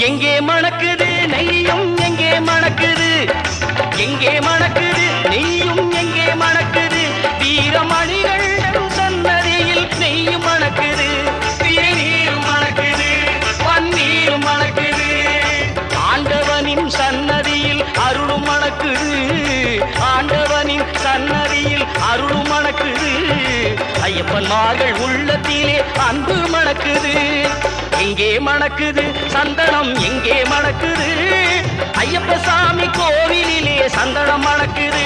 எங்கே மணக்குது நெய்யும் எங்கே மணக்குது, எங்கே மணக்குது நெய்யும் எங்கே மணக்குது, வீரமணிகள் சன்னதியில் நெய்யும் மணக்குது, திருநீரும் மணக்குது, பன்னீரும் மணக்குது, ஆண்டவனின் சன்னதியில் அருளும் மணக்குது, ஆண்டவனின் சன்னதியில் அருளும் மணக்குது, ஐயப்பன்மார்கள் உள்ளத்திலே அன்பு மணக்குது. எங்கே மணக்குது சந்தனம் எங்கே மணக்குது, ஐயப்ப சாமி கோவிலிலே சந்தனம் மணக்குது.